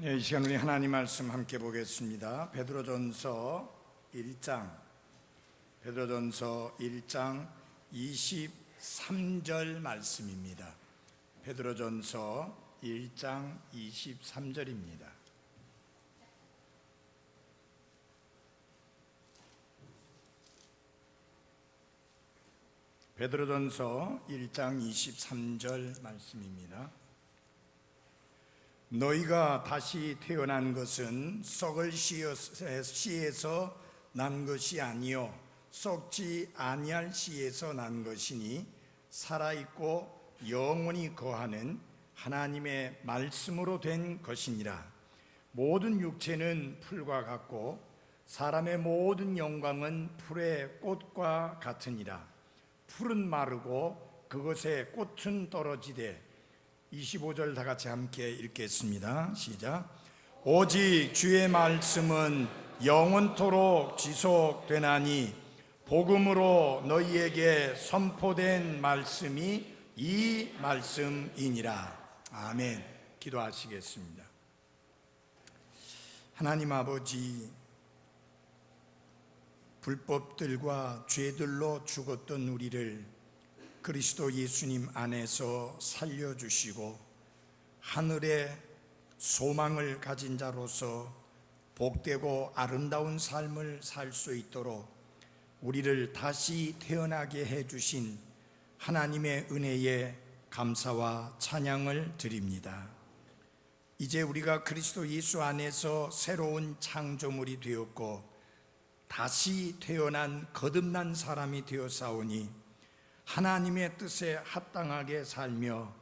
이 시간 우리 하나님 말씀 함께 보겠습니다. 베드로전서 1장 23절 말씀입니다. 베드로전서 1장 23절입니다. 베드로전서 1장 23절 말씀입니다. 너희가 다시 태어난 것은 썩을 씨에서 난 것이 아니요 썩지 아니할 씨에서 난 것이니 살아있고 영원히 거하는 하나님의 말씀으로 된 것이니라. 모든 육체는 풀과 같고 사람의 모든 영광은 풀의 꽃과 같으니라. 풀은 마르고 그것의 꽃은 떨어지되 25절 다 같이 함께 읽겠습니다. 시작. 오직 주의 말씀은 영원토록 지속되나니 복음으로 너희에게 선포된 말씀이 이 말씀이니라. 아멘. 기도하시겠습니다. 하나님 아버지, 불법들과 죄들로 죽었던 우리를 그리스도 예수님 안에서 살려주시고 하늘의 소망을 가진 자로서 복되고 아름다운 삶을 살 수 있도록 우리를 다시 태어나게 해주신 하나님의 은혜에 감사와 찬양을 드립니다. 이제 우리가 그리스도 예수 안에서 새로운 창조물이 되었고 다시 태어난 거듭난 사람이 되었사오니 하나님의 뜻에 합당하게 살며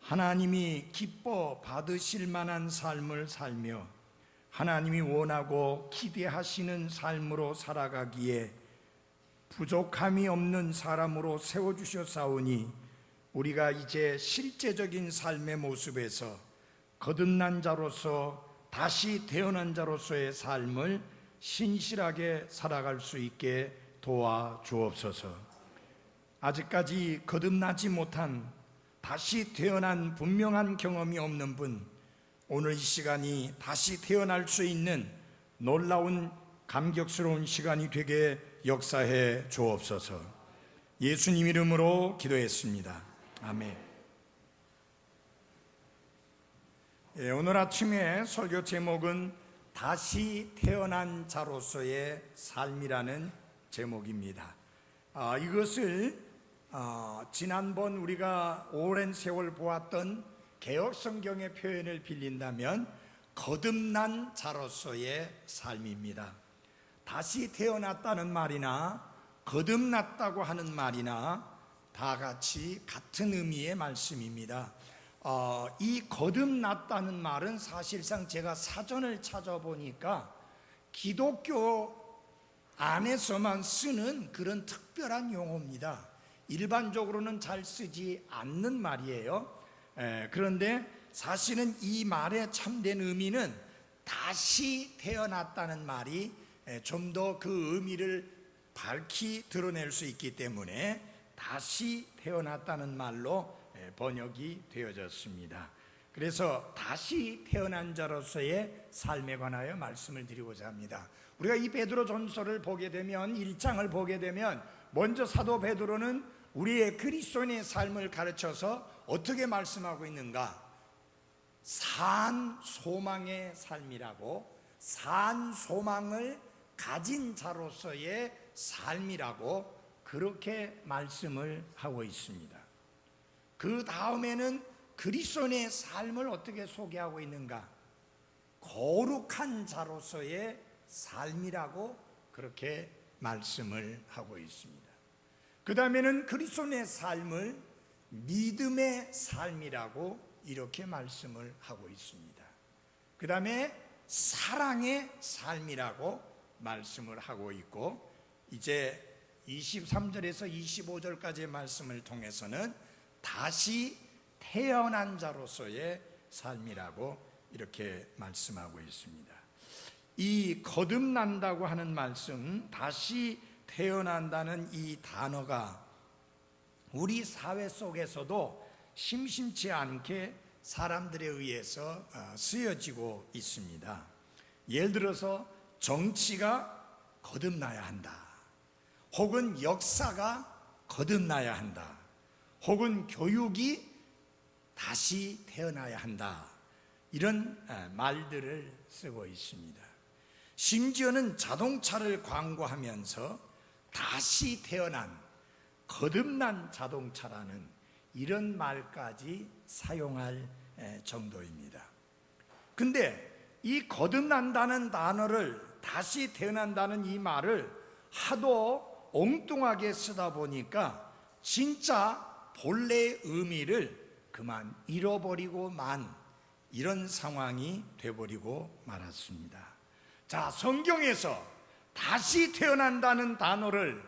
하나님이 기뻐 받으실 만한 삶을 살며 하나님이 원하고 기대하시는 삶으로 살아가기에 부족함이 없는 사람으로 세워주셨사오니 우리가 이제 실제적인 삶의 모습에서 거듭난 자로서 다시 태어난 자로서의 삶을 신실하게 살아갈 수 있게 도와주옵소서. 아직까지 거듭나지 못한 다시 태어난 분명한 경험이 없는 분, 오늘 이 시간이 다시 태어날 수 있는 놀라운 감격스러운 시간이 되게 역사해 주옵소서. 예수님 이름으로 기도했습니다. 아멘. 오늘 아침에 설교 제목은 다시 태어난 자로서의 삶이라는 제목입니다. 이것을 지난번 우리가 오랜 세월 보았던 개역성경의 표현을 빌린다면 거듭난 자로서의 삶입니다. 다시 태어났다는 말이나 거듭났다고 하는 말이나 다 같이 같은 의미의 말씀입니다. 이 거듭났다는 말은 사실상 제가 사전을 찾아보니까 기독교 안에서만 쓰는 그런 특별한 용어입니다. 일반적으로는 잘 쓰지 않는 말이에요. 그런데 사실은 이 말의 참된 의미는 다시 태어났다는 말이 좀 더 그 의미를 밝히 드러낼 수 있기 때문에 다시 태어났다는 말로 번역이 되어졌습니다. 그래서 다시 태어난 자로서의 삶에 관하여 말씀을 드리고자 합니다. 우리가 이 베드로전서를 보게 되면 1장을 보게 되면 먼저 사도 베드로는 우리의 그리스도인의 삶을 가르쳐서 어떻게 말씀하고 있는가? 산 소망의 삶이라고, 산 소망을 가진 자로서의 삶이라고 그렇게 말씀을 하고 있습니다. 그 다음에는 그리스도인의 삶을 어떻게 소개하고 있는가? 거룩한 자로서의 삶이라고 그렇게 말씀을 하고 있습니다. 그 다음에는 그리스도인의 삶을 믿음의 삶이라고 이렇게 말씀을 하고 있습니다. 그 다음에 사랑의 삶이라고 말씀을 하고 있고, 이제 23절에서 25절까지의 말씀을 통해서는 다시 태어난 자로서의 삶이라고 이렇게 말씀하고 있습니다. 이 거듭난다고 하는 말씀, 다시 태어난다는 이 단어가 우리 사회 속에서도 심심치 않게 사람들에 의해서 쓰여지고 있습니다. 예를 들어서 정치가 거듭나야 한다, 혹은 역사가 거듭나야 한다, 혹은 교육이 다시 태어나야 한다, 이런 말들을 쓰고 있습니다. 심지어는 자동차를 광고하면서 다시 태어난, 거듭난 자동차라는 이런 말까지 사용할 정도입니다. 근데 이 거듭난다는 단어를, 다시 태어난다는 이 말을 하도 엉뚱하게 쓰다 보니까 진짜 본래의 의미를 그만 잃어버리고 만 이런 상황이 되어버리고 말았습니다. 자, 성경에서 다시 태어난다는 단어를,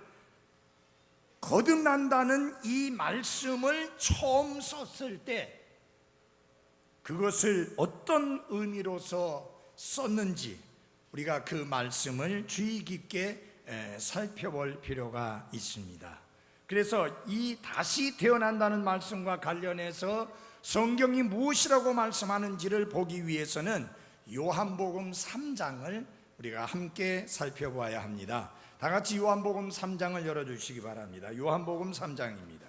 거듭난다는 이 말씀을 처음 썼을 때 그것을 어떤 의미로서 썼는지 우리가 그 말씀을 주의 깊게 살펴볼 필요가 있습니다. 그래서 이 다시 태어난다는 말씀과 관련해서 성경이 무엇이라고 말씀하는지를 보기 위해서는 요한복음 3장을 우리가 함께 살펴봐야 합니다. 다 같이 요한복음 3장을 열어주시기 바랍니다. 요한복음 3장입니다.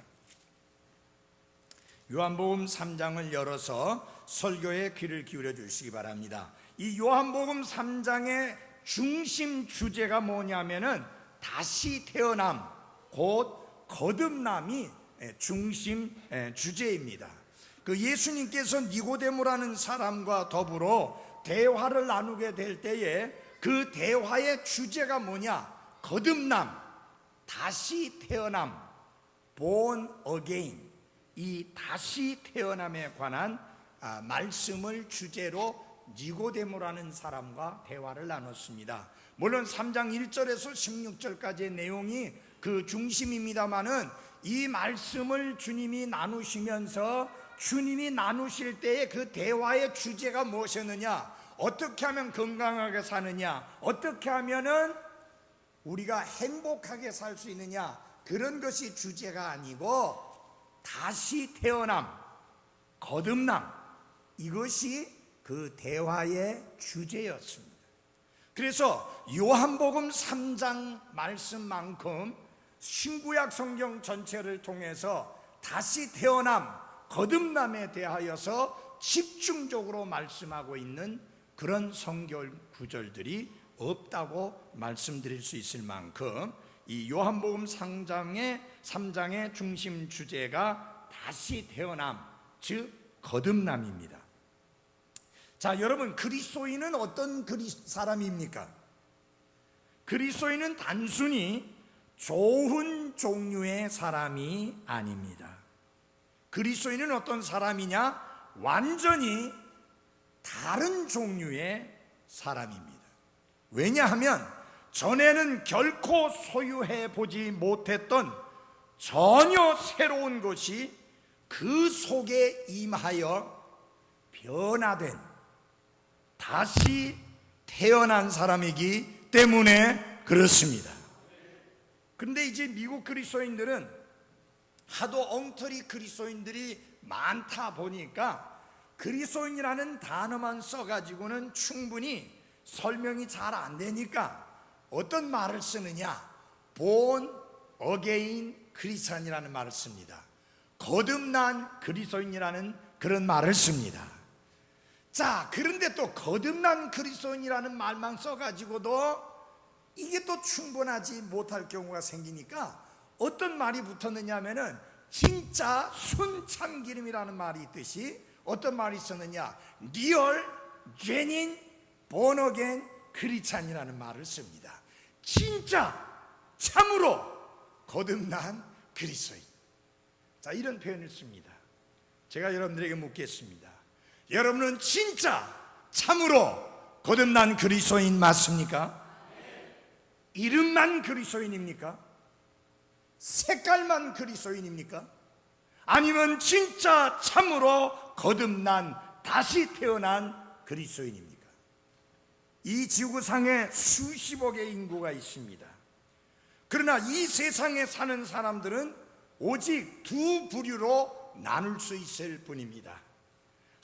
요한복음 3장을 열어서 설교에 귀를 기울여 주시기 바랍니다. 이 요한복음 3장의 중심 주제가 뭐냐면은 다시 태어남, 곧 거듭남이 중심 주제입니다. 그 예수님께서 니고데모라는 사람과 더불어 대화를 나누게 될 때에 그 대화의 주제가 뭐냐? 거듭남, 다시 태어남, born again, 이 다시 태어남에 관한 말씀을 주제로 니고데모라는 사람과 대화를 나눴습니다. 물론 3장 1절에서 16절까지의 내용이 그 중심입니다마는 이 말씀을 주님이 나누시면서 주님이 나누실 때의 그 대화의 주제가 무엇이었느냐, 어떻게 하면 건강하게 사느냐, 어떻게 하면은 우리가 행복하게 살 수 있느냐, 그런 것이 주제가 아니고 다시 태어남, 거듭남, 이것이 그 대화의 주제였습니다. 그래서 요한복음 3장 말씀만큼 신구약 성경 전체를 통해서 다시 태어남, 거듭남에 대하여서 집중적으로 말씀하고 있는 그런 성경 구절들이 없다고 말씀드릴 수 있을 만큼 이 요한복음 3장의 중심 주제가 다시 태어남, 즉 거듭남입니다. 자, 여러분, 그리스도인은 어떤 사람입니까? 그리스도인은 단순히 좋은 종류의 사람이 아닙니다. 그리스도인은 어떤 사람이냐? 완전히 다른 종류의 사람입니다. 왜냐하면 전에는 결코 소유해 보지 못했던 전혀 새로운 것이 그 속에 임하여 변화된, 다시 태어난 사람이기 때문에 그렇습니다. 그런데 이제 미국 그리스도인들은 하도 엉터리 그리스도인들이 많다 보니까 그리스도인이라는 단어만 써가지고는 충분히 설명이 잘 안 되니까 어떤 말을 쓰느냐? born again 크리스찬이라는 말을 씁니다. 거듭난 그리스도인이라는 그런 말을 씁니다. 자, 그런데 또 거듭난 그리스도인이라는 말만 써가지고도 이게 또 충분하지 못할 경우가 생기니까 어떤 말이 붙었느냐 하면은 진짜 순참기름이라는 말이 있듯이 어떤 말이 있었느냐, 리얼 제닌 본어겐 크리스찬이라는 말을 씁니다. 진짜 참으로 거듭난 그리스도인. 자, 이런 표현을 씁니다. 제가 여러분들에게 묻겠습니다. 여러분은 진짜 참으로 거듭난 그리스도인 맞습니까? 이름만 그리스도인입니까? 색깔만 그리스도인입니까? 아니면 진짜 참으로 거듭난, 다시 태어난 그리스도인입니까? 이 지구상에 수십억의 인구가 있습니다. 그러나 이 세상에 사는 사람들은 오직 두 부류로 나눌 수 있을 뿐입니다.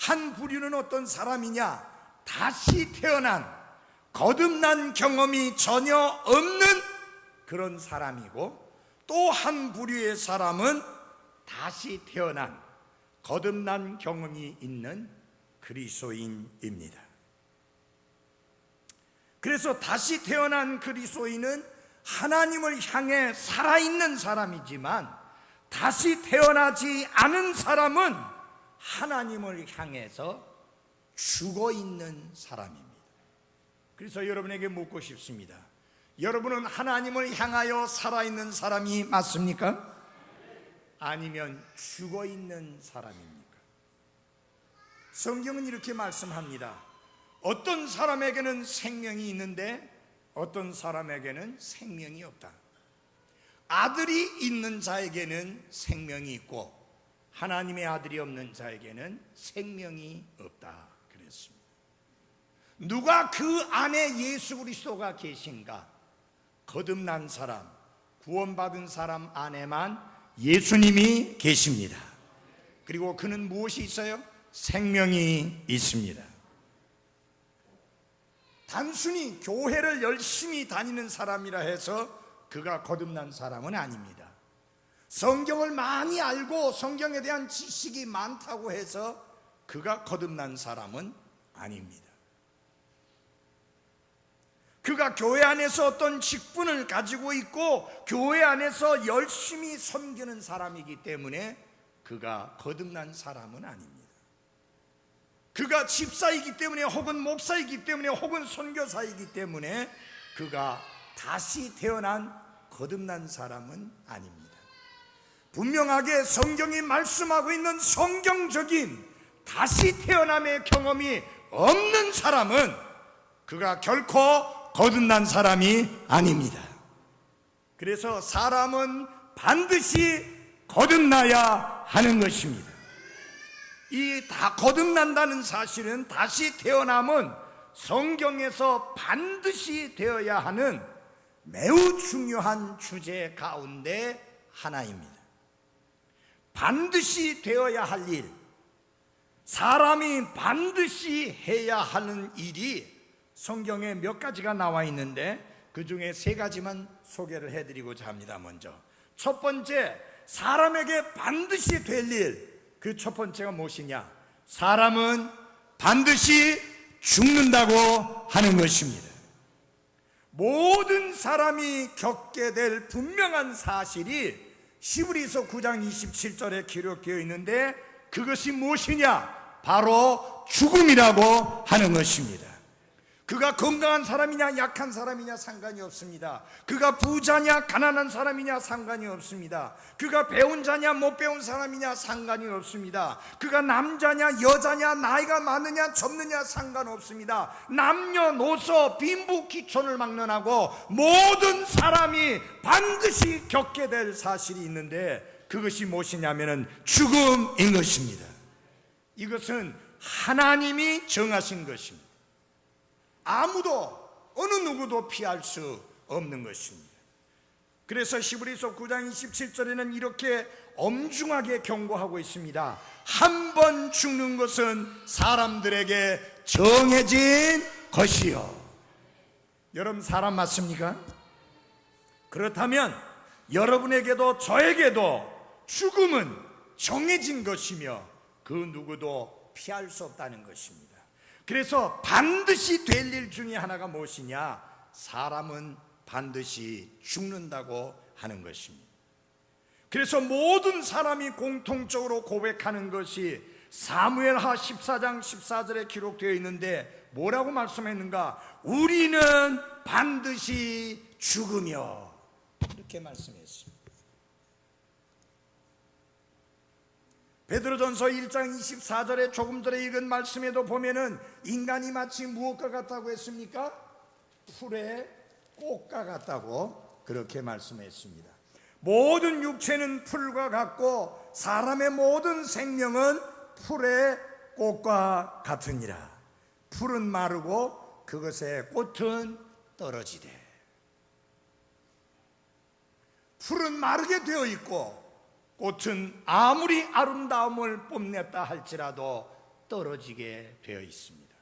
한 부류는 어떤 사람이냐? 다시 태어난, 거듭난 경험이 전혀 없는 그런 사람이고, 또 한 부류의 사람은 다시 태어난, 거듭난 경험이 있는 그리스도인입니다. 그래서 다시 태어난 그리스도인은 하나님을 향해 살아있는 사람이지만, 다시 태어나지 않은 사람은 하나님을 향해서 죽어있는 사람입니다. 그래서 여러분에게 묻고 싶습니다. 여러분은 하나님을 향하여 살아있는 사람이 맞습니까? 아니면 죽어있는 사람입니까? 성경은 이렇게 말씀합니다. 어떤 사람에게는 생명이 있는데 어떤 사람에게는 생명이 없다. 아들이 있는 자에게는 생명이 있고 하나님의 아들이 없는 자에게는 생명이 없다 그랬습니다. 누가 그 안에 예수 그리스도가 계신가? 거듭난 사람, 구원받은 사람 안에만 예수님이 계십니다. 그리고 그는 무엇이 있어요? 생명이 있습니다. 단순히 교회를 열심히 다니는 사람이라 해서 그가 거듭난 사람은 아닙니다. 성경을 많이 알고 성경에 대한 지식이 많다고 해서 그가 거듭난 사람은 아닙니다. 그가 교회 안에서 어떤 직분을 가지고 있고 교회 안에서 열심히 섬기는 사람이기 때문에 그가 거듭난 사람은 아닙니다. 그가 집사이기 때문에 혹은 목사이기 때문에 혹은 선교사이기 때문에 그가 다시 태어난 거듭난 사람은 아닙니다. 분명하게 성경이 말씀하고 있는 성경적인 다시 태어남의 경험이 없는 사람은 그가 결코 거듭난 사람이 아닙니다. 그래서 사람은 반드시 거듭나야 하는 것입니다. 이 다 거듭난다는 사실은, 다시 태어남은 성경에서 반드시 되어야 하는 매우 중요한 주제 가운데 하나입니다. 반드시 되어야 할 일, 사람이 반드시 해야 하는 일이 성경에 몇 가지가 나와 있는데 그 중에 세 가지만 소개를 해드리고자 합니다. 먼저 첫 번째, 사람에게 반드시 될 일, 그 첫 번째가 무엇이냐? 사람은 반드시 죽는다고 하는 것입니다. 모든 사람이 겪게 될 분명한 사실이 히브리서 9장 27절에 기록되어 있는데 그것이 무엇이냐? 바로 죽음이라고 하는 것입니다. 그가 건강한 사람이냐 약한 사람이냐 상관이 없습니다. 그가 부자냐 가난한 사람이냐 상관이 없습니다. 그가 배운 자냐 못 배운 사람이냐 상관이 없습니다. 그가 남자냐 여자냐 나이가 많으냐 젊느냐 상관없습니다. 남녀노소 빈부귀천을 막론하고 모든 사람이 반드시 겪게 될 사실이 있는데 그것이 무엇이냐면 죽음인 것입니다. 이것은 하나님이 정하신 것입니다. 아무도 어느 누구도 피할 수 없는 것입니다. 그래서 히브리서 9장 27절에는 이렇게 엄중하게 경고하고 있습니다. 한 번 죽는 것은 사람들에게 정해진 것이요. 여러분 사람 맞습니까? 그렇다면 여러분에게도 저에게도 죽음은 정해진 것이며 그 누구도 피할 수 없다는 것입니다. 그래서 반드시 될 일 중에 하나가 무엇이냐? 사람은 반드시 죽는다고 하는 것입니다. 그래서 모든 사람이 공통적으로 고백하는 것이 사무엘하 14장 14절에 기록되어 있는데 뭐라고 말씀했는가? 우리는 반드시 죽으며, 이렇게 말씀했습니다. 베드로전서 1장 24절에 조금 전에 읽은 말씀에도 보면은 인간이 마치 무엇과 같다고 했습니까? 풀의 꽃과 같다고 그렇게 말씀했습니다. 모든 육체는 풀과 같고 사람의 모든 생명은 풀의 꽃과 같으니라. 풀은 마르고 그것의 꽃은 떨어지되. 풀은 마르게 되어 있고 꽃은 아무리 아름다움을 뽐냈다 할지라도 떨어지게 되어 있습니다.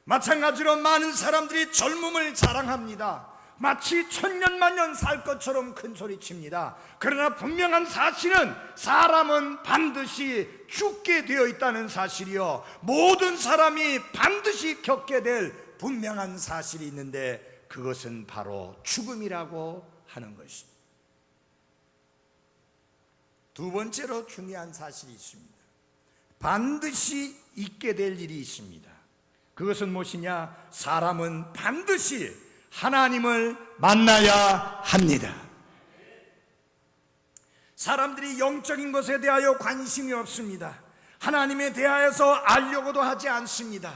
마찬가지로 많은 사람들이 젊음을 자랑합니다. 마치 천년만년 살 것처럼 큰 소리칩니다. 그러나 분명한 사실은 사람은 반드시 죽게 되어 있다는 사실이요, 모든 사람이 반드시 겪게 될 분명한 사실이 있는데, 그것은 바로 죽음이라고 하는 것입니다. 두 번째로 중요한 사실이 있습니다. 반드시 있게 될 일이 있습니다. 그것은 무엇이냐? 사람은 반드시 하나님을 만나야 합니다. 사람들이 영적인 것에 대하여 관심이 없습니다. 하나님에 대하여서 알려고도 하지 않습니다.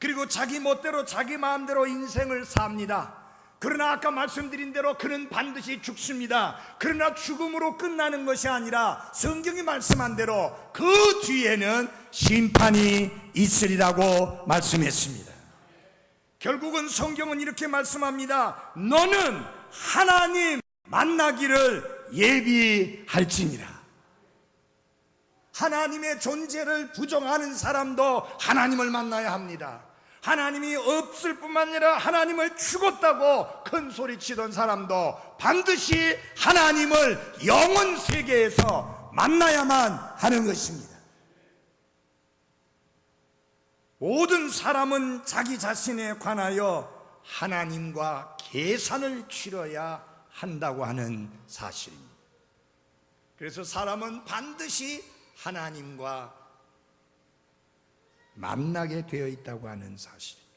그리고 자기 멋대로 자기 마음대로 인생을 삽니다. 그러나 아까 말씀드린 대로 그는 반드시 죽습니다. 그러나 죽음으로 끝나는 것이 아니라 성경이 말씀한 대로 그 뒤에는 심판이 있으리라고 말씀했습니다. 결국은 성경은 이렇게 말씀합니다. 너는 하나님 만나기를 예비할지니라. 하나님의 존재를 부정하는 사람도 하나님을 만나야 합니다. 하나님이 없을 뿐만 아니라 하나님을 죽었다고 큰 소리 치던 사람도 반드시 하나님을 영혼 세계에서 만나야만 하는 것입니다. 모든 사람은 자기 자신에 관하여 하나님과 계산을 치러야 한다고 하는 사실입니다. 그래서 사람은 반드시 하나님과 만나게 되어 있다고 하는 사실입니다.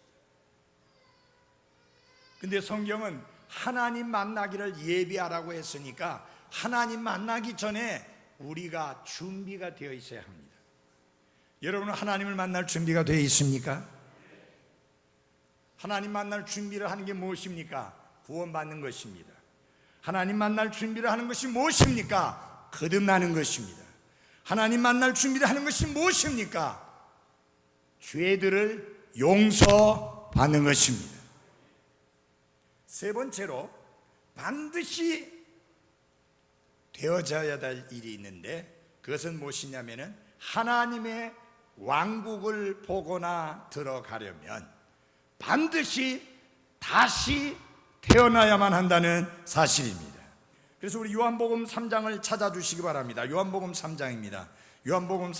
근데 성경은 하나님 만나기를 예비하라고 했으니까 하나님 만나기 전에 우리가 준비가 되어 있어야 합니다. 여러분은 하나님을 만날 준비가 되어 있습니까? 하나님 만날 준비를 하는 게 무엇입니까? 구원받는 것입니다. 하나님 만날 준비를 하는 것이 무엇입니까? 거듭나는 것입니다. 하나님 만날 준비를 하는 것이 무엇입니까? 죄들을 용서받는 것입니다. 세 번째로 반드시 되어져야 될 일이 있는데, 그것은 무엇이냐면은 하나님의 왕국을 보거나 들어가려면 반드시 다시 태어나야만 한다는 사실입니다. 그래서 우리 요한복음 3장을 찾아주시기 바랍니다. 요한복음 3장입니다. 요한복음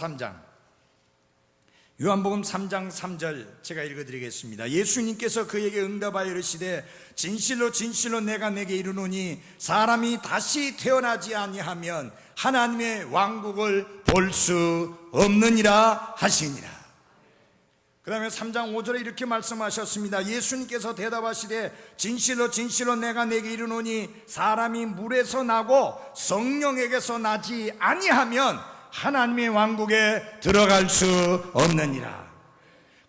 3장 3절 제가 읽어드리겠습니다. 예수님께서 그에게 응답하여 이르시되 진실로 진실로 내가 내게 이르노니 사람이 다시 태어나지 아니하면 하나님의 왕국을 볼 수 없느니라 하시니라. 그 다음에 3장 5절에 이렇게 말씀하셨습니다. 예수님께서 대답하시되 진실로 진실로 내가 내게 이르노니 사람이 물에서 나고 성령에게서 나지 아니하면 하나님의 왕국에 들어갈 수 없느니라.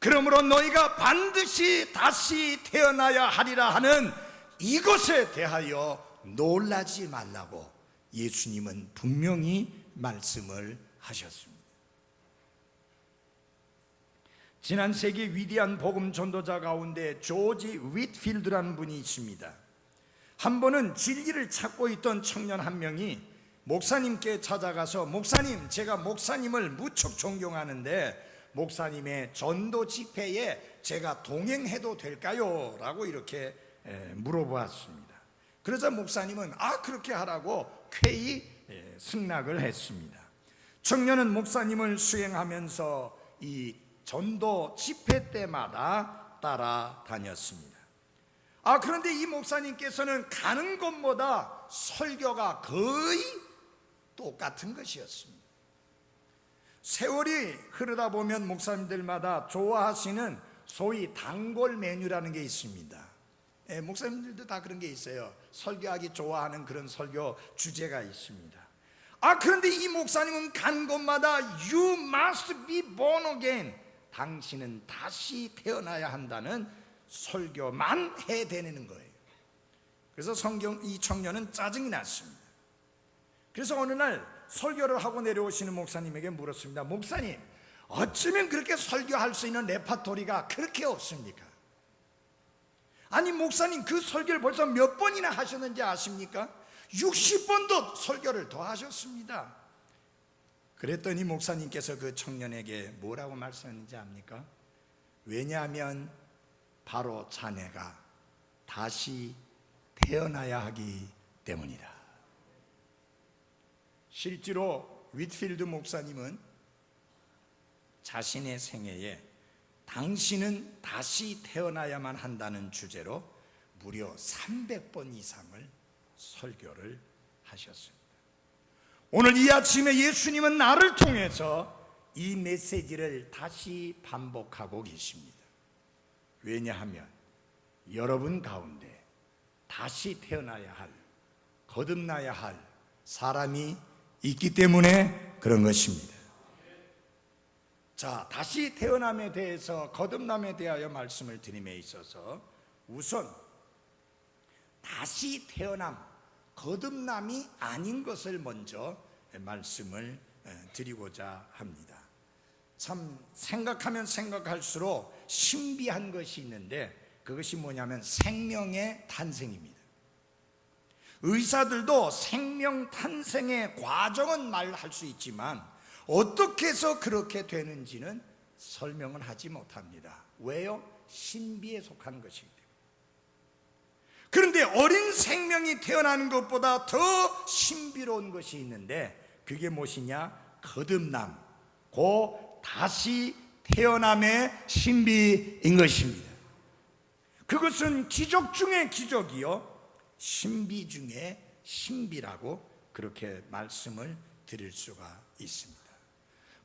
그러므로 너희가 반드시 다시 태어나야 하리라 하는 이것에 대하여 놀라지 말라고 예수님은 분명히 말씀을 하셨습니다. 지난 세기 위대한 복음 전도자 가운데 조지 윗필드라는 분이 있습니다. 한 번은 진리를 찾고 있던 청년 한 명이 목사님께 찾아가서 목사님, 제가 목사님을 무척 존경하는데 목사님의 전도 집회에 제가 동행해도 될까요? 라고 이렇게 물어보았습니다. 그러자 목사님은 그렇게 하라고 쾌히 승낙을 했습니다. 청년은 목사님을 수행하면서 이 전도 집회 때마다 따라다녔습니다. 그런데 이 목사님께서는 가는 곳마다 설교가 거의 똑같은 것이었습니다. 세월이 흐르다 보면 목사님들마다 좋아하시는 소위 단골 메뉴라는 게 있습니다. 목사님들도 다 그런 게 있어요. 설교하기 좋아하는 그런 설교 주제가 있습니다. 그런데 이 목사님은 간 곳마다 You must be born again, 당신은 다시 태어나야 한다는 설교만 해대는 거예요. 그래서 이 청년은 짜증이 났습니다. 그래서 어느 날 설교를 하고 내려오시는 목사님에게 물었습니다. 목사님, 어쩌면 그렇게 설교할 수 있는 레파토리가 그렇게 없습니까? 아니 목사님, 그 설교를 벌써 몇 번이나 하셨는지 아십니까? 60번도 설교를 더 하셨습니다. 그랬더니 목사님께서 그 청년에게 뭐라고 말씀했는지 압니까? 왜냐하면 바로 자네가 다시 태어나야 하기 때문이다. 실제로 윗필드 목사님은 자신의 생애에 당신은 다시 태어나야만 한다는 주제로 무려 300번 이상을 설교를 하셨습니다. 오늘 이 아침에 예수님은 나를 통해서 이 메시지를 다시 반복하고 계십니다. 왜냐하면 여러분 가운데 다시 태어나야 할, 거듭나야 할 사람이 있기 때문에 그런 것입니다. 자, 다시 태어남에 대해서, 거듭남에 대하여 말씀을 드림에 있어서 우선 다시 태어남, 거듭남이 아닌 것을 먼저 말씀을 드리고자 합니다. 참 생각하면 생각할수록 신비한 것이 있는데 그것이 뭐냐면 생명의 탄생입니다. 의사들도 생명 탄생의 과정은 말할 수 있지만 어떻게 해서 그렇게 되는지는 설명은 하지 못합니다. 왜요? 신비에 속한 것이기 때문에. 그런데 어린 생명이 태어나는 것보다 더 신비로운 것이 있는데 그게 무엇이냐? 거듭남, 고 다시 태어남의 신비인 것입니다. 그것은 기적 중의 기적이요 신비 중의 신비라고 그렇게 말씀을 드릴 수가 있습니다.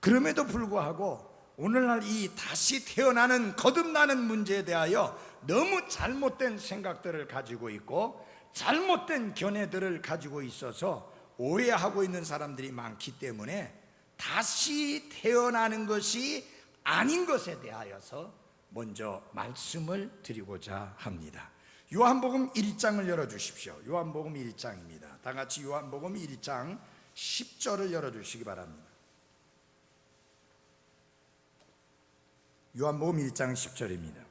그럼에도 불구하고 오늘날 이 다시 태어나는, 거듭나는 문제에 대하여 너무 잘못된 생각들을 가지고 있고 잘못된 견해들을 가지고 있어서 오해하고 있는 사람들이 많기 때문에 다시 태어나는 것이 아닌 것에 대하여서 먼저 말씀을 드리고자 합니다. 요한복음 1장을 열어주십시오. 요한복음 1장입니다. 다 같이 요한복음 1장 10절을 열어주시기 바랍니다. 요한복음 1장 10절입니다.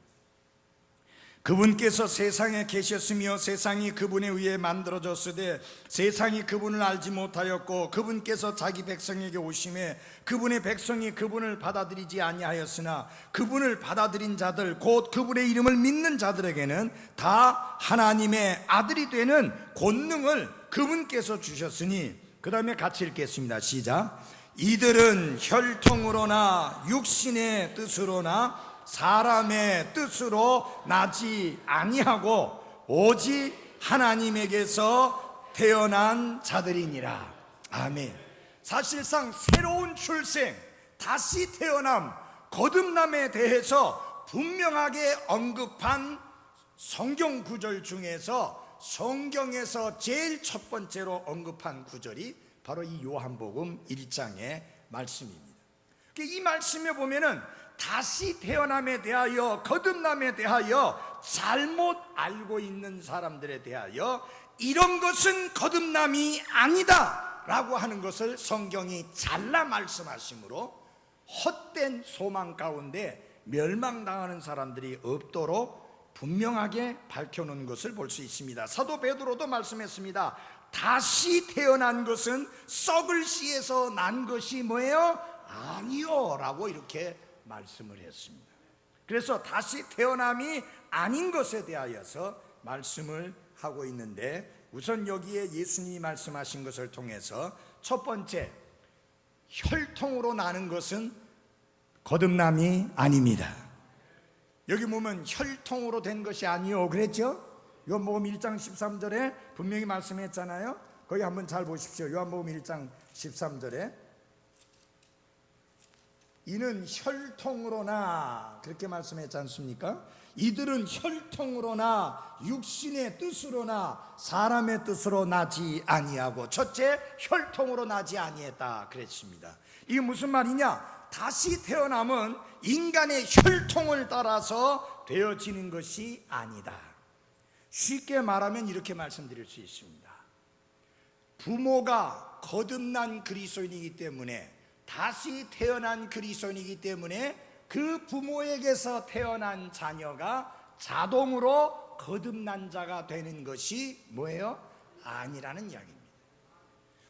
그분께서 세상에 계셨으며 세상이 그분에 의해 만들어졌으되 세상이 그분을 알지 못하였고 그분께서 자기 백성에게 오심에 그분의 백성이 그분을 받아들이지 아니하였으나 그분을 받아들인 자들 곧 그분의 이름을 믿는 자들에게는 다 하나님의 아들이 되는 권능을 그분께서 주셨으니, 그 다음에 같이 읽겠습니다. 시작. 이들은 혈통으로나 육신의 뜻으로나 사람의 뜻으로 나지 아니하고 오직 하나님에게서 태어난 자들이니라. 아멘. 사실상 새로운 출생, 다시 태어남, 거듭남에 대해서 분명하게 언급한 성경 구절 중에서 성경에서 제일 첫 번째로 언급한 구절이 바로 이 요한복음 1장의 말씀입니다. 이 말씀에 보면은 다시 태어남에 대하여, 거듭남에 대하여 잘못 알고 있는 사람들에 대하여 이런 것은 거듭남이 아니다 라고 하는 것을 성경이 잘라 말씀하시므로 헛된 소망 가운데 멸망당하는 사람들이 없도록 분명하게 밝혀놓은 것을 볼 수 있습니다. 사도 베드로도 말씀했습니다. 다시 태어난 것은 썩을 씨에서 난 것이 뭐예요? 아니요 라고 이렇게 말씀을 했습니다. 그래서 다시 태어남이 아닌 것에 대하여서 말씀을 하고 있는데, 우선 여기에 예수님이 말씀하신 것을 통해서 첫 번째, 혈통으로 나는 것은 거듭남이 아닙니다. 여기 보면 혈통으로 된 것이 아니요 그랬죠? 요한복음 1장 13절에 분명히 말씀했잖아요. 거기 한번 잘 보십시오. 요한복음 1장 13절에 이는 혈통으로나, 그렇게 말씀했지 않습니까? 이들은 혈통으로나 육신의 뜻으로나 사람의 뜻으로 나지 아니하고, 첫째 혈통으로 나지 아니했다 그랬습니다. 이게 무슨 말이냐? 다시 태어남은 인간의 혈통을 따라서 되어지는 것이 아니다. 쉽게 말하면 이렇게 말씀드릴 수 있습니다. 부모가 거듭난 그리스도인이기 때문에, 다시 태어난 그리스도인이기 때문에 그 부모에게서 태어난 자녀가 자동으로 거듭난 자가 되는 것이 뭐예요? 아니라는 이야기입니다.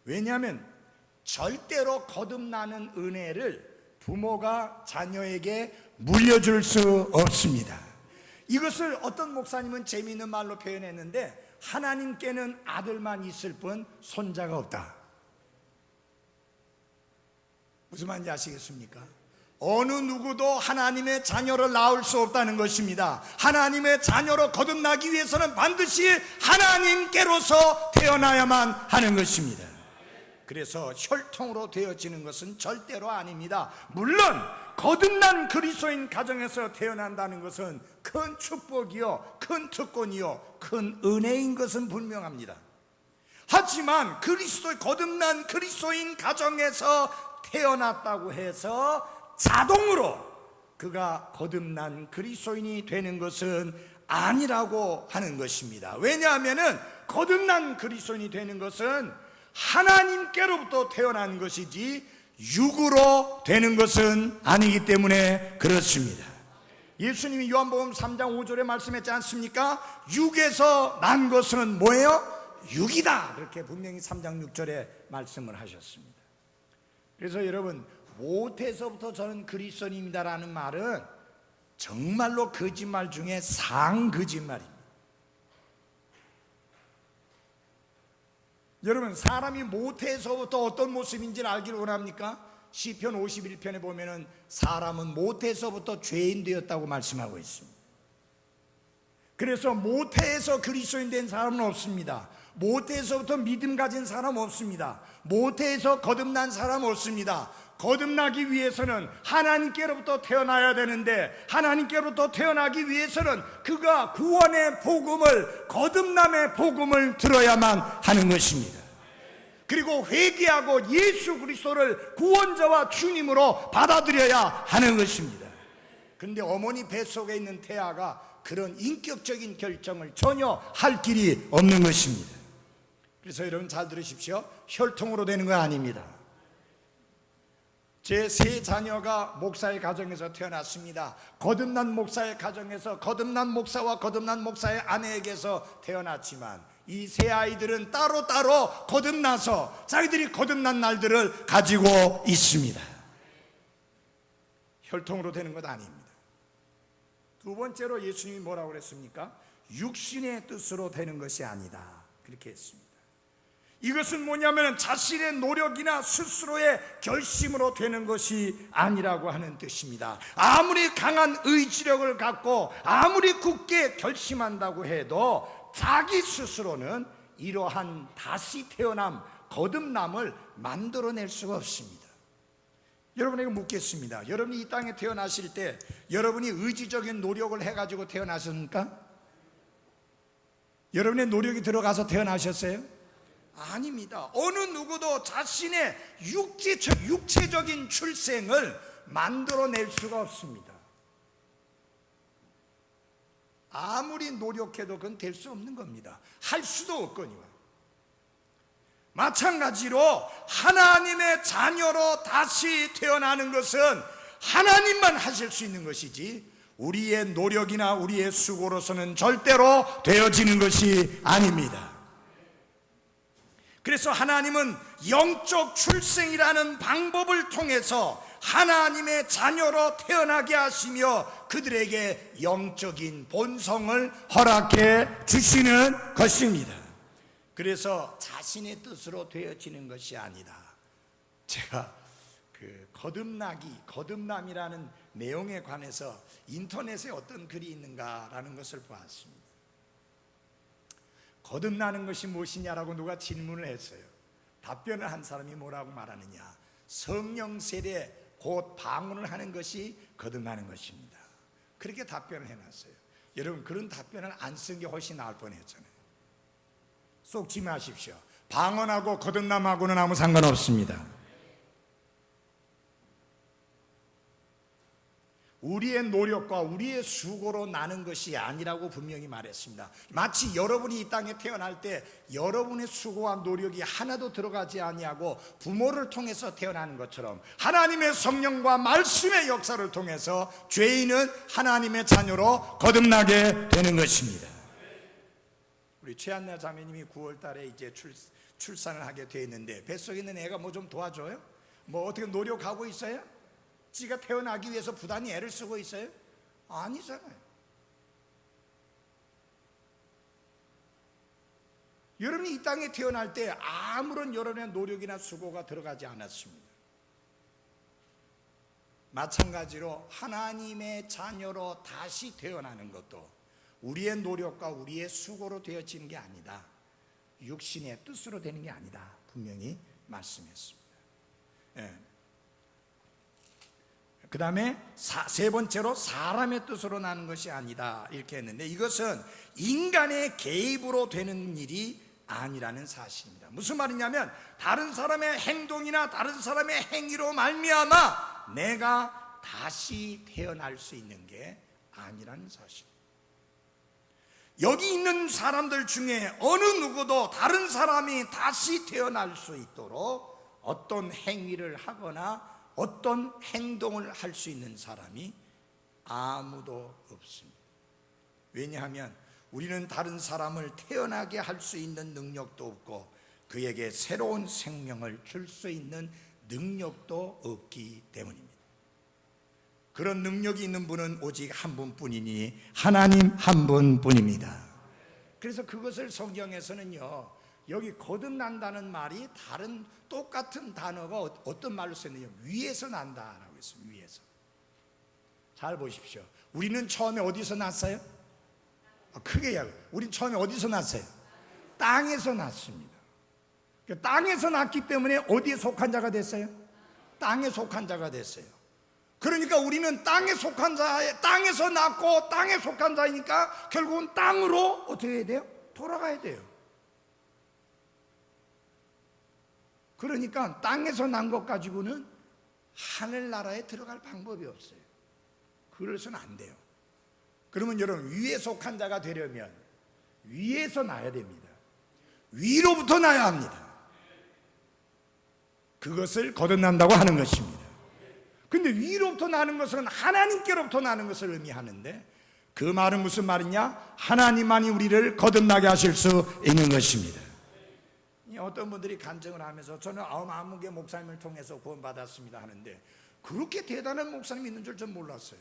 왜냐하면 절대로 거듭나는 은혜를 부모가 자녀에게 물려줄 수 없습니다. 이것을 어떤 목사님은 재미있는 말로 표현했는데, 하나님께는 아들만 있을 뿐 손자가 없다. 무슨 말인지 아시겠습니까? 어느 누구도 하나님의 자녀를 낳을 수 없다는 것입니다. 하나님의 자녀로 거듭나기 위해서는 반드시 하나님께로서 태어나야만 하는 것입니다. 그래서 혈통으로 되어지는 것은 절대로 아닙니다. 물론 거듭난 그리스도인 가정에서 태어난다는 것은 큰 축복이요, 큰 특권이요, 큰 은혜인 것은 분명합니다. 하지만 거듭난 그리스도인 가정에서 태어났다고 해서 자동으로 그가 거듭난 그리스도인이 되는 것은 아니라고 하는 것입니다. 왜냐하면 거듭난 그리스도인이 되는 것은 하나님께로부터 태어난 것이지 육으로 되는 것은 아니기 때문에 그렇습니다. 예수님이 요한복음 3장 5절에 말씀했지 않습니까? 육에서 난 것은 뭐예요? 육이다. 그렇게 분명히 3장 6절에 말씀을 하셨습니다. 그래서 여러분, 모태에서부터 저는 그리스도인입니다라는 말은 정말로 거짓말 중에 상거짓말입니다. 여러분, 사람이 모태에서부터 어떤 모습인지를 알기를 원합니까? 시편 51편에 보면은 사람은 모태에서부터 죄인 되었다고 말씀하고 있습니다. 그래서 모태에서 그리스도인 된 사람은 없습니다. 모태에서부터 믿음 가진 사람 없습니다. 모태에서 거듭난 사람 없습니다. 거듭나기 위해서는 하나님께로부터 태어나야 되는데, 하나님께로부터 태어나기 위해서는 그가 구원의 복음을, 거듭남의 복음을 들어야만 하는 것입니다. 그리고 회개하고 예수 그리스도를 구원자와 주님으로 받아들여야 하는 것입니다. 그런데 어머니 뱃속에 있는 태아가 그런 인격적인 결정을 전혀 할 길이 없는 것입니다. 그래서 여러분 잘 들으십시오. 혈통으로 되는 거 아닙니다. 제 세 자녀가 목사의 가정에서 태어났습니다. 거듭난 목사의 가정에서 거듭난 목사와 거듭난 목사의 아내에게서 태어났지만 이 세 아이들은 따로따로 거듭나서 자기들이 거듭난 날들을 가지고 있습니다. 혈통으로 되는 것 아닙니다. 두 번째로 예수님이 뭐라고 그랬습니까? 육신의 뜻으로 되는 것이 아니다, 그렇게 했습니다. 이것은 뭐냐면 자신의 노력이나 스스로의 결심으로 되는 것이 아니라고 하는 뜻입니다. 아무리 강한 의지력을 갖고 아무리 굳게 결심한다고 해도 자기 스스로는 이러한 다시 태어남, 거듭남을 만들어낼 수가 없습니다. 여러분에게 묻겠습니다. 여러분이 이 땅에 태어나실 때 여러분이 의지적인 노력을 해가지고 태어나셨습니까? 여러분의 노력이 들어가서 태어나셨어요? 아닙니다. 어느 누구도 자신의 육체적인 출생을 만들어낼 수가 없습니다. 아무리 노력해도 그건 될 수 없는 겁니다. 할 수도 없거니와. 마찬가지로 하나님의 자녀로 다시 태어나는 것은 하나님만 하실 수 있는 것이지 우리의 노력이나 우리의 수고로서는 절대로 되어지는 것이 아닙니다. 그래서 하나님은 영적 출생이라는 방법을 통해서 하나님의 자녀로 태어나게 하시며 그들에게 영적인 본성을 허락해 주시는 것입니다. 그래서 자신의 뜻으로 되어지는 것이 아니다. 제가 거듭남이라는 내용에 관해서 인터넷에 어떤 글이 있는가라는 것을 보았습니다. 거듭나는 것이 무엇이냐라고 누가 질문을 했어요. 답변을 한 사람이 뭐라고 말하느냐? 성령 세례 곧 방언을 하는 것이 거듭나는 것입니다. 그렇게 답변을 해놨어요. 여러분, 그런 답변을 안 쓴 게 훨씬 나을 뻔했잖아요. 속지 마십시오. 방언하고 거듭남하고는 아무 상관없습니다. 우리의 노력과 우리의 수고로 나는 것이 아니라고 분명히 말했습니다. 마치 여러분이 이 땅에 태어날 때 여러분의 수고와 노력이 하나도 들어가지 아니하고 부모를 통해서 태어나는 것처럼 하나님의 성령과 말씀의 역사를 통해서 죄인은 하나님의 자녀로 거듭나게 되는 것입니다. 우리 최한나 자매님이 9월 달에 이제 출산을 하게 돼 있는데 뱃속에 있는 애가 뭐 좀 도와줘요? 뭐 어떻게 노력하고 있어요? 지가 태어나기 위해서 부단히 애를 쓰고 있어요? 아니잖아요. 여러분이 이 땅에 태어날 때 아무런 여러분의 노력이나 수고가 들어가지 않았습니다. 마찬가지로 하나님의 자녀로 다시 태어나는 것도 우리의 노력과 우리의 수고로 되어지는 게 아니다. 육신의 뜻으로 되는 게 아니다. 분명히 말씀했습니다. 그 다음에 세 번째로 사람의 뜻으로 나는 것이 아니다 이렇게 했는데, 이것은 인간의 개입으로 되는 일이 아니라는 사실입니다. 무슨 말이냐면 다른 사람의 행동이나 다른 사람의 행위로 말미암아 내가 다시 태어날 수 있는 게 아니라는 사실입니다. 여기 있는 사람들 중에 어느 누구도 다른 사람이 다시 태어날 수 있도록 어떤 행위를 하거나 어떤 행동을 할 수 있는 사람이 아무도 없습니다. 왜냐하면 우리는 다른 사람을 태어나게 할 수 있는 능력도 없고 그에게 새로운 생명을 줄 수 있는 능력도 없기 때문입니다. 그런 능력이 있는 분은 오직 한 분뿐이니 하나님 한 분뿐입니다. 그래서 그것을 성경에서는요, 여기 거듭난다는 말이 다른 똑같은 단어가 어떤 말로 썼느냐, 위에서 난다라고 했어요. 위에서. 잘 보십시오. 우리는 처음에 어디서 났어요? 크게 이야기해요. 우린 처음에 어디서 났어요? 땅에서 났습니다. 땅에서 났기 때문에 어디에 속한 자가 됐어요? 땅에 속한 자가 됐어요. 그러니까 우리는 땅에 속한 자에, 땅에서 났고 땅에 속한 자이니까 결국은 땅으로 어떻게 해야 돼요? 돌아가야 돼요. 그러니까 땅에서 난 것 가지고는 하늘나라에 들어갈 방법이 없어요. 그래서는 안 돼요. 그러면 여러분, 위에 속한 자가 되려면 위에서 나야 됩니다. 위로부터 나야 합니다. 그것을 거듭난다고 하는 것입니다. 근데 위로부터 나는 것은 하나님께로부터 나는 것을 의미하는데, 그 말은 무슨 말이냐? 하나님만이 우리를 거듭나게 하실 수 있는 것입니다. 어떤 분들이 간증을 하면서 저는 아무개 목사님을 통해서 구원받았습니다 하는데, 그렇게 대단한 목사님이 있는 줄 전 몰랐어요.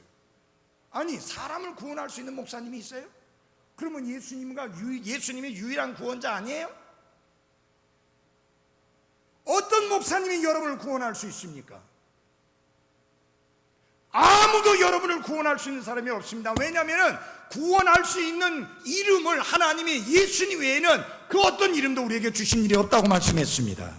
아니, 사람을 구원할 수 있는 목사님이 있어요? 그러면 예수님이 유일한 구원자 아니에요? 어떤 목사님이 여러분을 구원할 수 있습니까? 아무도 여러분을 구원할 수 있는 사람이 없습니다. 왜냐하면 구원할 수 있는 이름을 하나님이, 예수님 외에는 그 어떤 이름도 우리에게 주신 일이 없다고 말씀했습니다.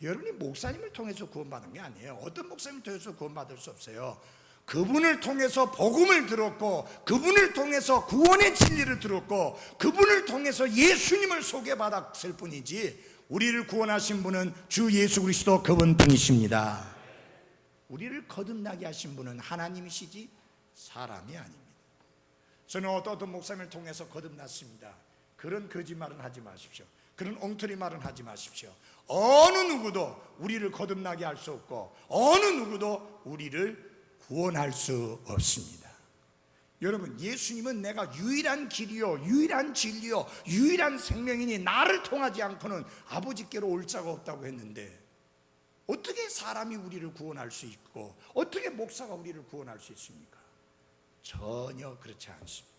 여러분이 목사님을 통해서 구원받은 게 아니에요. 어떤 목사님을 통해서 구원받을 수 없어요. 그분을 통해서 복음을 들었고, 그분을 통해서 구원의 진리를 들었고, 그분을 통해서 예수님을 소개받았을 뿐이지, 우리를 구원하신 분은 주 예수 그리스도 그분뿐이십니다. 우리를 거듭나게 하신 분은 하나님이시지 사람이 아닙니다. 저는 어떤 목사님을 통해서 거듭났습니다. 그런 거짓말은 하지 마십시오. 그런 엉터리 말은 하지 마십시오. 어느 누구도 우리를 거듭나게 할 수 없고 어느 누구도 우리를 구원할 수 없습니다. 여러분, 예수님은 내가 유일한 길이요, 유일한 진리요, 유일한 생명이니 나를 통하지 않고는 아버지께로 올 자가 없다고 했는데, 어떻게 사람이 우리를 구원할 수 있고 어떻게 목사가 우리를 구원할 수 있습니까? 전혀 그렇지 않습니다.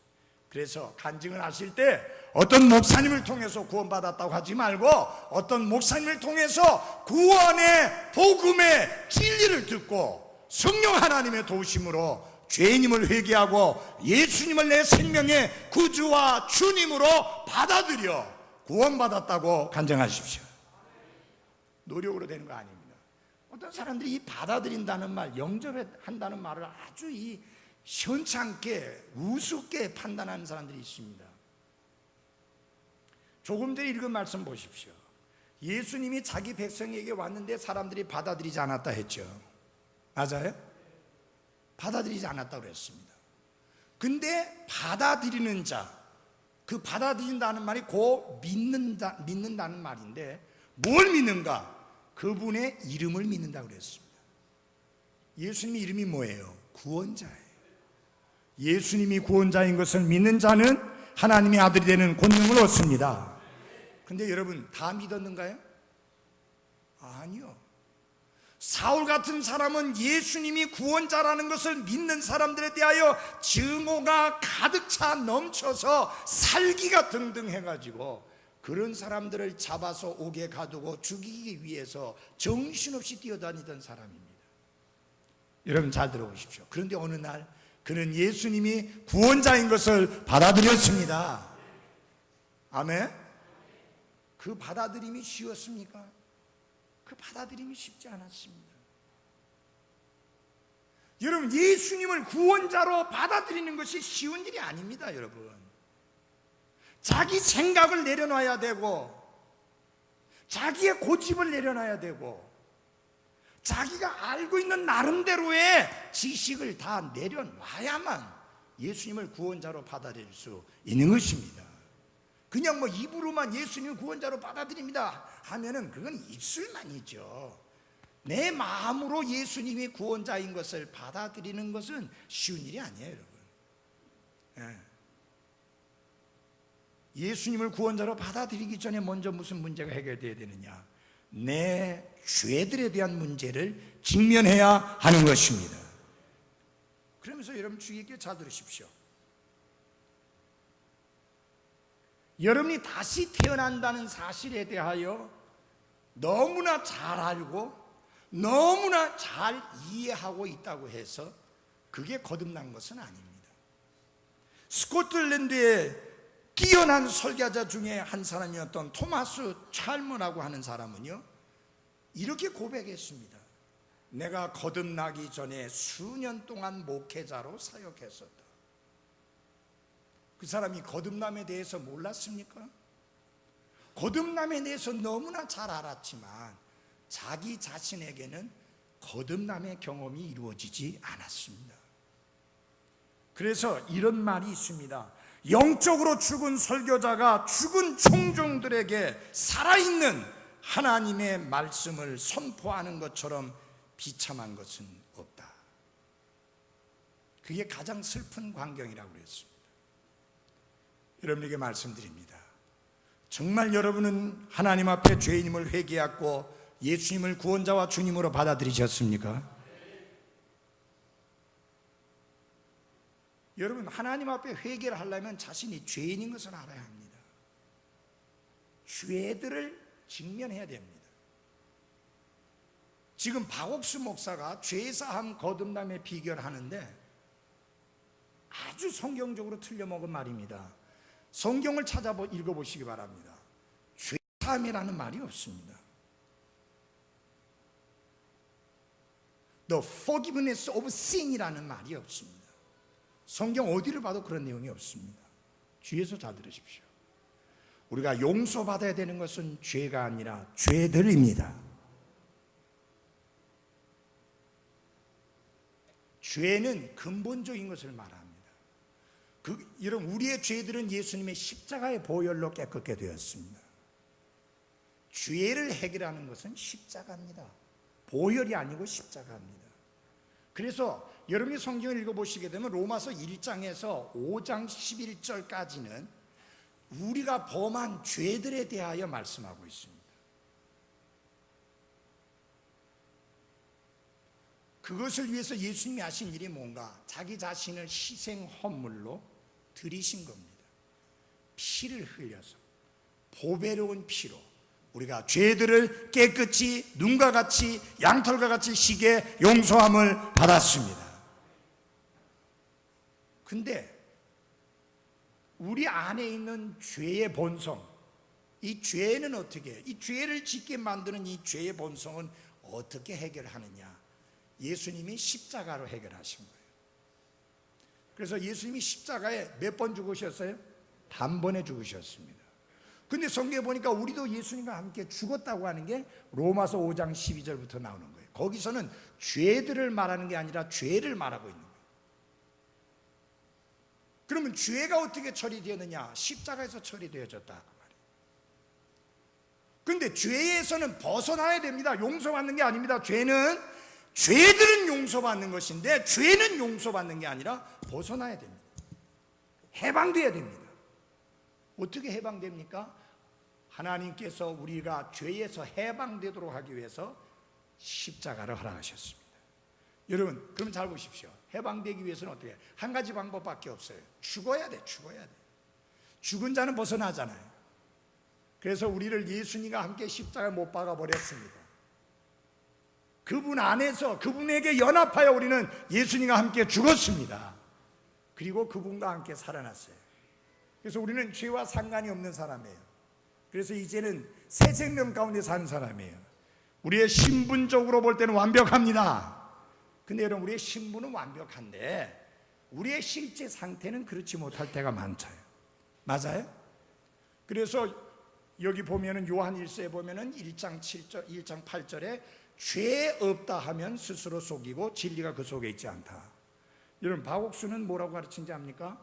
그래서 간증을 하실 때 어떤 목사님을 통해서 구원받았다고 하지 말고 어떤 목사님을 통해서 구원의 복음의 진리를 듣고 성령 하나님의 도우심으로 죄인임을 회개하고 예수님을 내 생명의 구주와 주님으로 받아들여 구원받았다고 간증하십시오. 노력으로 되는 거 아닙니다. 어떤 사람들이 이 받아들인다는 말, 영접한다는 말을 아주 이 시원찮게 우습게 판단하는 사람들이 있습니다. 조금 전에 읽은 말씀 보십시오. 예수님이 자기 백성에게 왔는데 사람들이 받아들이지 않았다 했죠. 맞아요? 받아들이지 않았다고 그랬습니다. 근데 받아들이는 자, 그 받아들인다는 말이 곧 믿는다는 말인데, 뭘 믿는가? 그분의 이름을 믿는다고 그랬습니다. 예수님의 이름이 뭐예요? 구원자예요. 예수님이 구원자인 것을 믿는 자는 하나님의 아들이 되는 권능을 얻습니다. 근데 여러분 다 믿었는가요? 아니요. 사울 같은 사람은 예수님이 구원자라는 것을 믿는 사람들에 대하여 증오가 가득 차 넘쳐서 살기가 등등 해가지고 그런 사람들을 잡아서 옥에 가두고 죽이기 위해서 정신없이 뛰어다니던 사람입니다. 여러분 잘 들어보십시오. 그런데 어느 날 그는 예수님이 구원자인 것을 받아들였습니다. 아멘? 그 받아들임이 쉬웠습니까? 그 받아들임이 쉽지 않았습니다. 여러분, 예수님을 구원자로 받아들이는 것이 쉬운 일이 아닙니다, 여러분. 자기 생각을 내려놔야 되고, 자기의 고집을 내려놔야 되고, 자기가 알고 있는 나름대로의 지식을 다 내려놔야만 예수님을 구원자로 받아들일 수 있는 것입니다. 그냥 뭐 입으로만 예수님을 구원자로 받아들입니다 하면은 그건 입술만이죠. 내 마음으로 예수님이 구원자인 것을 받아들이는 것은 쉬운 일이 아니에요, 여러분. 예수님을 구원자로 받아들이기 전에 먼저 무슨 문제가 해결되어야 되느냐? 내 죄들에 대한 문제를 직면해야 하는 것입니다. 그러면서 여러분 주의 깊게 잘 들으십시오. 여러분이 다시 태어난다는 사실에 대하여 너무나 잘 알고 너무나 잘 이해하고 있다고 해서 그게 거듭난 것은 아닙니다. 스코틀랜드의 뛰어난 설교자 중에 한 사람이었던 토마스 찰머라고 하는 사람은요, 이렇게 고백했습니다. 내가 거듭나기 전에 수년 동안 목회자로 사역했었다. 그 사람이 거듭남에 대해서 몰랐습니까? 거듭남에 대해서 너무나 잘 알았지만 자기 자신에게는 거듭남의 경험이 이루어지지 않았습니다. 그래서 이런 말이 있습니다. 영적으로 죽은 설교자가 죽은 총종들에게 살아있는 하나님의 말씀을 선포하는 것처럼 비참한 것은 없다. 그게 가장 슬픈 광경이라고 그랬습니다. 여러분에게 말씀드립니다. 정말 여러분은 하나님 앞에 죄인임을 회개하고 예수님을 구원자와 주님으로 받아들이셨습니까? 여러분, 하나님 앞에 회개를 하려면 자신이 죄인인 것을 알아야 합니다. 죄들을 직면해야 됩니다. 지금 박옥수 목사가 죄사함 거듭남의 비결을 하는데 아주 성경적으로 틀려먹은 말입니다. 성경을 찾아 읽어보시기 바랍니다. 죄사함이라는 말이 없습니다. The forgiveness of sin이라는 말이 없습니다. 성경 어디를 봐도 그런 내용이 없습니다. 주의해서 잘 들으십시오. 우리가 용서받아야 되는 것은 죄가 아니라 죄들입니다. 죄는 근본적인 것을 말합니다. 여러분, 우리의 죄들은 예수님의 십자가의 보혈로 깨끗게 되었습니다. 죄를 해결하는 것은 십자가입니다. 보혈이 아니고 십자가입니다. 그래서 여러분이 성경을 읽어보시게 되면 로마서 1장에서 5장 11절까지는 우리가 범한 죄들에 대하여 말씀하고 있습니다. 그것을 위해서 예수님이 하신 일이 뭔가? 자기 자신을 희생 헌물로 드리신 겁니다. 피를 흘려서, 보배로운 피로 우리가 죄들을 깨끗이 눈과 같이 양털과 같이 시게 용서함을 받았습니다. 근데 우리 안에 있는 죄의 본성, 이 죄는 어떻게 해요? 이 죄를 짓게 만드는 이 죄의 본성은 어떻게 해결하느냐? 예수님이 십자가로 해결하신 거예요. 그래서 예수님이 십자가에 몇 번 죽으셨어요? 단번에 죽으셨습니다. 근데 성경에 보니까 우리도 예수님과 함께 죽었다고 하는 게 로마서 5장 12절부터 나오는 거예요. 거기서는 죄들을 말하는 게 아니라 죄를 말하고 있는 거예요. 그러면 죄가 어떻게 처리되었느냐? 십자가에서 처리되어졌다 그 말이에요. 근데 죄에서는 벗어나야 됩니다. 용서받는 게 아닙니다. 죄들은 용서받는 것인데 죄는 용서받는 게 아니라 벗어나야 됩니다. 해방돼야 됩니다. 어떻게 해방됩니까? 하나님께서 우리가 죄에서 해방되도록 하기 위해서 십자가를 허락하셨습니다. 여러분, 그럼 잘 보십시오. 해방되기 위해서는 어떻게 해요? 한 가지 방법밖에 없어요. 죽어야 돼. 죽은 자는 벗어나잖아요. 그래서 우리를 예수님과 함께 십자가에 못 박아 버렸습니다. 그분 안에서 그분에게 연합하여 우리는 예수님과 함께 죽었습니다. 그리고 그분과 함께 살아났어요. 그래서 우리는 죄와 상관이 없는 사람이에요. 그래서 이제는 새 생명 가운데 사는 사람이에요. 우리의 신분적으로 볼 때는 완벽합니다. 근데 여러분, 우리의 신분은 완벽한데 우리의 실제 상태는 그렇지 못할 때가 많죠. 맞아요? 그래서 여기 보면은 요한 1서에 보면은 1장 8절에 죄 없다 하면 스스로 속이고 진리가 그 속에 있지 않다. 여러분, 바옥수는 뭐라고 가르친지 압니까?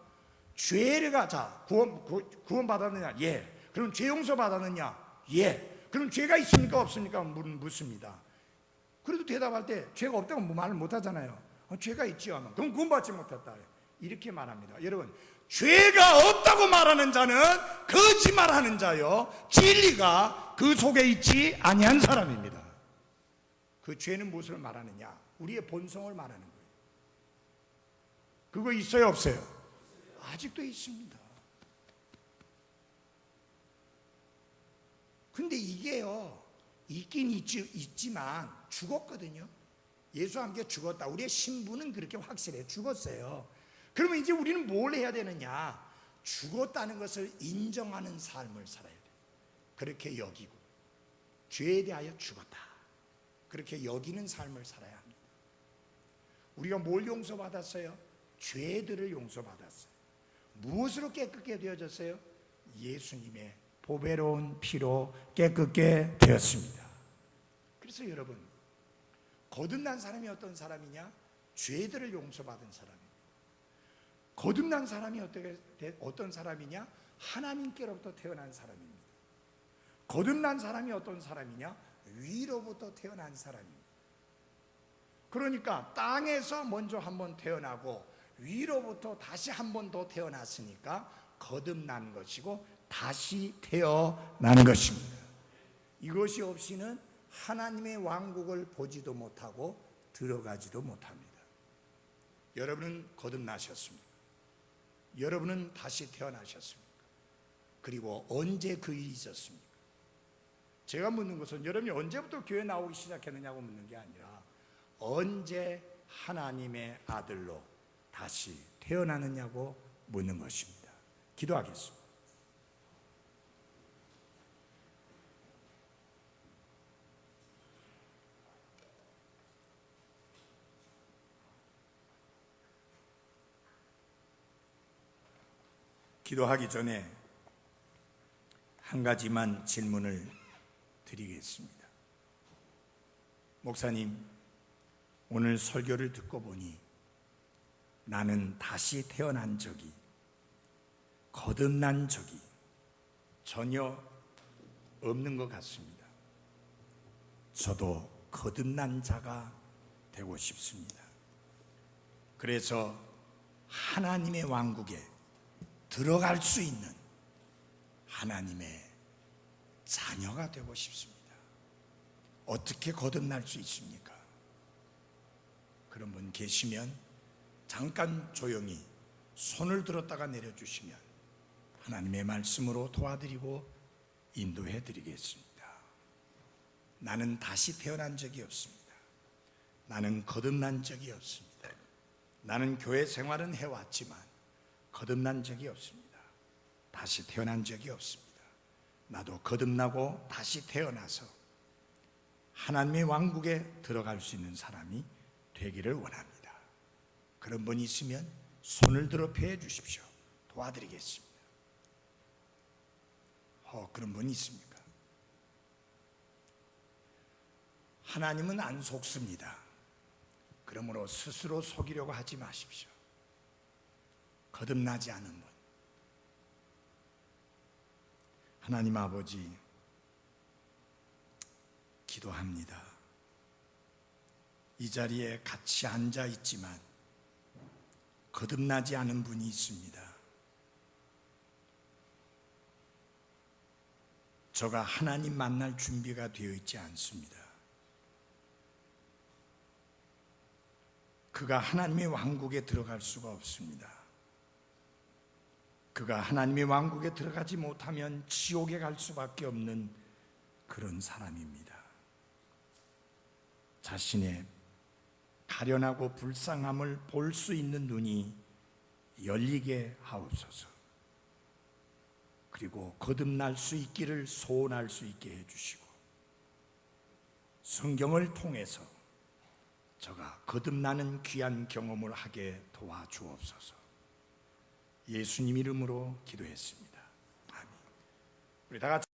죄가, 자, 구원 받았느냐? 예. 그럼 죄 용서 받았느냐? 예. 그럼 죄가 있습니까? 없습니까? 묻습니다. 그래도 대답할 때 죄가 없다고 말을 못 하잖아요. 죄가 있지요 하면 그럼 구원받지 못했다, 이렇게 말합니다. 여러분, 죄가 없다고 말하는 자는 거짓말하는 자요, 진리가 그 속에 있지 아니한 사람입니다. 그 죄는 무엇을 말하느냐? 우리의 본성을 말하는 거예요. 그거 있어요, 없어요? 아직도 있습니다. 근데 이게요, 있긴 있지만 죽었거든요. 예수와 함께 죽었다. 우리의 신분은 그렇게 확실해. 죽었어요. 그러면 이제 우리는 뭘 해야 되느냐? 죽었다는 것을 인정하는 삶을 살아야 돼. 그렇게 여기고, 죄에 대하여 죽었다, 그렇게 여기는 삶을 살아야 합니다. 우리가 뭘 용서받았어요? 죄들을 용서받았어요. 무엇으로 깨끗게 되어졌어요? 예수님의 보배로운 피로 깨끗게 되었습니다. 그래서 여러분, 거듭난 사람이 어떤 사람이냐? 죄들을 용서받은 사람입니다. 거듭난 사람이 어떤 사람이냐? 하나님께로부터 태어난 사람입니다. 거듭난 사람이 어떤 사람이냐? 위로부터 태어난 사람입니다. 그러니까 땅에서 먼저 한번 태어나고 위로부터 다시 한 번 더 태어났으니까 거듭난 것이고 다시 태어난 것입니다. 이것이 없이는 하나님의 왕국을 보지도 못하고 들어가지도 못합니다. 여러분은 거듭나셨습니까? 여러분은 다시 태어나셨습니까? 그리고 언제 그 일이 있었습니까? 제가 묻는 것은 여러분이 언제부터 교회 나오기 시작했느냐고 묻는 게 아니라 언제 하나님의 아들로 다시 태어나느냐고 묻는 것입니다. 기도하겠습니다. 기도하기 전에 한 가지만 질문을 드리겠습니다. 목사님, 오늘 설교를 듣고 보니 나는 다시 태어난 적이, 거듭난 적이 전혀 없는 것 같습니다. 저도 거듭난 자가 되고 싶습니다. 그래서 하나님의 왕국에 들어갈 수 있는 하나님의 자녀가 되고 싶습니다. 어떻게 거듭날 수 있습니까? 그런 분 계시면 잠깐 조용히 손을 들었다가 내려주시면 하나님의 말씀으로 도와드리고 인도해 드리겠습니다. 나는 다시 태어난 적이 없습니다. 나는 거듭난 적이 없습니다. 나는 교회 생활은 해왔지만 거듭난 적이 없습니다. 다시 태어난 적이 없습니다. 나도 거듭나고 다시 태어나서 하나님의 왕국에 들어갈 수 있는 사람이 되기를 원합니다. 그런 분이 있으면 손을 들어 펴해 주십시오. 도와드리겠습니다. 그런 분이 있습니까? 하나님은 안 속습니다. 그러므로 스스로 속이려고 하지 마십시오. 거듭나지 않은 분, 하나님 아버지, 기도합니다. 이 자리에 같이 앉아 있지만 거듭나지 않은 분이 있습니다. 저가 하나님 만날 준비가 되어 있지 않습니다. 그가 하나님의 왕국에 들어갈 수가 없습니다. 그가 하나님의 왕국에 들어가지 못하면 지옥에 갈 수밖에 없는 그런 사람입니다. 자신의 가련하고 불쌍함을 볼 수 있는 눈이 열리게 하옵소서. 그리고 거듭날 수 있기를 소원할 수 있게 해주시고, 성경을 통해서 저가 거듭나는 귀한 경험을 하게 도와주옵소서. 예수님 이름으로 기도했습니다. 아멘. 우리 다 같이